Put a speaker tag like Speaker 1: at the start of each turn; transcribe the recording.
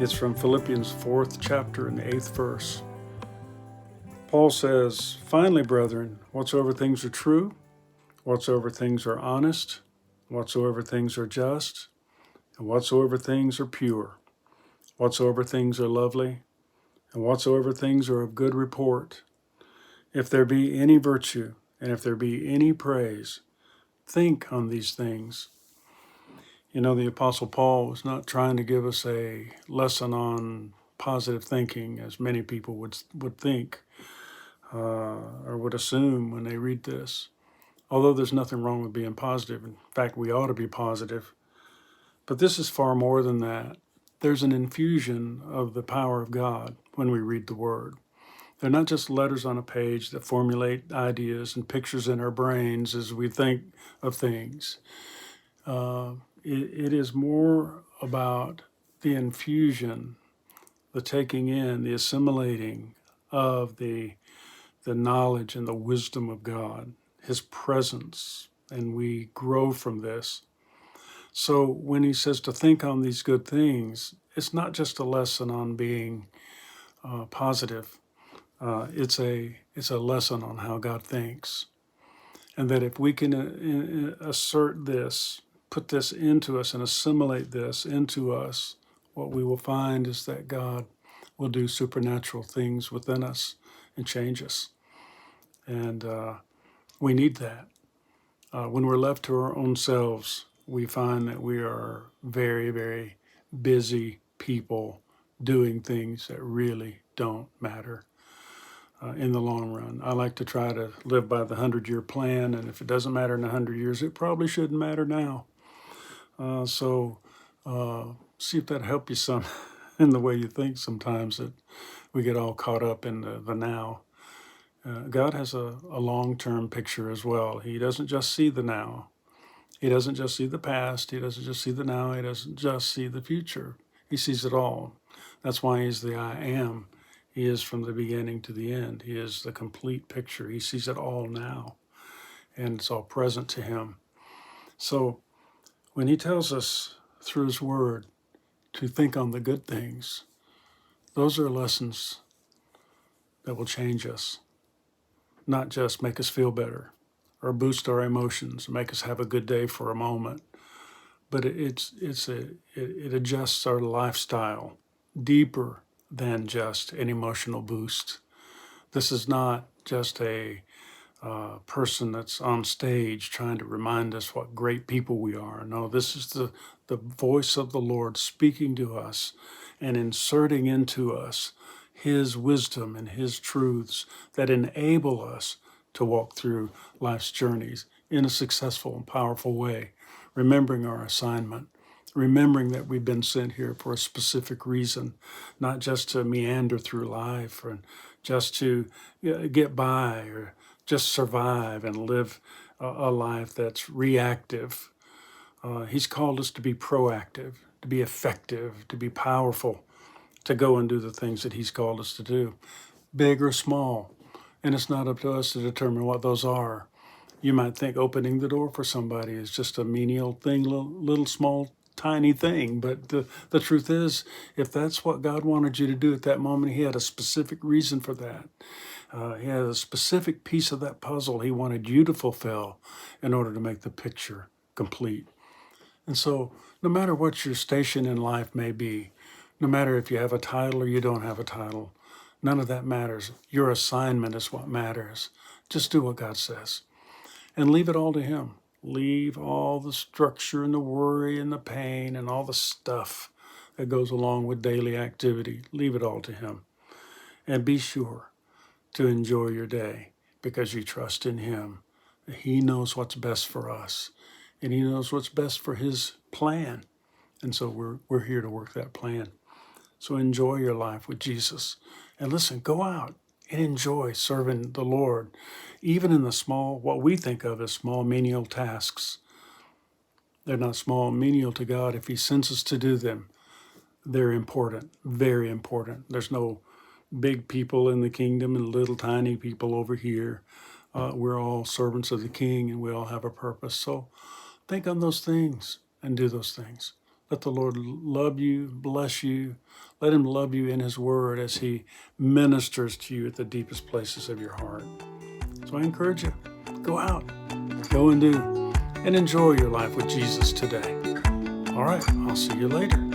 Speaker 1: It's from Philippians 4th chapter and the 8th verse. Paul says, "Finally, brethren, whatsoever things are true, whatsoever things are honest, whatsoever things are just, and whatsoever things are pure, whatsoever things are lovely, and whatsoever things are of good report, if there be any virtue, and if there be any praise, think on these things." You know, the Apostle Paul was not trying to give us a lesson on positive thinking, as many people would think or would assume when they read this. Although there's nothing wrong with being positive. In fact, we ought to be positive. But this is far more than that. There's an infusion of the power of God when we read the Word. They're not just letters on a page that formulate ideas and pictures in our brains as we think of things. It is more about the infusion, the taking in, the assimilating of the knowledge and the wisdom of God, His presence, and we grow from this. So when he says to think on these good things, it's not just a lesson on being positive. It's a lesson on how God thinks, and that if we can assert this, put this into us and assimilate this into us, what we will find is that God will do supernatural things within us and change us. And we need that. When we're left to our own selves, we find that we are very, very busy people doing things that really don't matter in the long run. I like to try to live by the 100-year plan, and if it doesn't matter in 100 years, it probably shouldn't matter now. So see if that helps you some in the way you think sometimes, that we get all caught up in the now. God has a long-term picture as well. He doesn't just see the now. He doesn't just see the past. He doesn't just see the now. He doesn't just see the future. He sees it all. That's why he's the I am. He is from the beginning to the end. He is the complete picture. He sees it all now, and it's all present to him. So when he tells us through his word to think on the good things, those are lessons that will change us, not just make us feel better or boost our emotions, make us have a good day for a moment, but it adjusts our lifestyle deeper than just an emotional boost. This is not just a person that's on stage trying to remind us what great people we are. No, this is the voice of the Lord speaking to us and inserting into us His wisdom and His truths that enable us to walk through life's journeys in a successful and powerful way, remembering our assignment, remembering that we've been sent here for a specific reason, not just to meander through life or just to get by or just survive and live a life that's reactive. He's called us to be proactive, to be effective, to be powerful, to go and do the things that He's called us to do, big or small. And it's not up to us to determine what those are. You might think opening the door for somebody is just a menial thing, little small, tiny thing. But the truth is, if that's what God wanted you to do at that moment, He had a specific reason for that. He had a specific piece of that puzzle He wanted you to fulfill in order to make the picture complete. And so no matter what your station in life may be, no matter if you have a title or you don't have a title, none of that matters. Your assignment is what matters. Just do what God says and leave it all to Him. Leave all the structure and the worry and the pain and all the stuff that goes along with daily activity. Leave it all to Him. And be sure to enjoy your day because you trust in Him. He knows what's best for us, and He knows what's best for His plan. And so we're here to work that plan. So enjoy your life with Jesus. And listen, go out and enjoy serving the Lord, even in the small, what we think of as small, menial tasks. They're not small and menial to God. If He sends us to do them, they're important, very important. There's no big people in the kingdom and little tiny people over here. We're all servants of the King, and we all have a purpose. So think on those things and do those things. Let the Lord love you, bless you. Let him love you in his word as he ministers to you at the deepest places of your heart. So I encourage you, go out, go and do, and enjoy your life with Jesus today. All right, I'll see you later.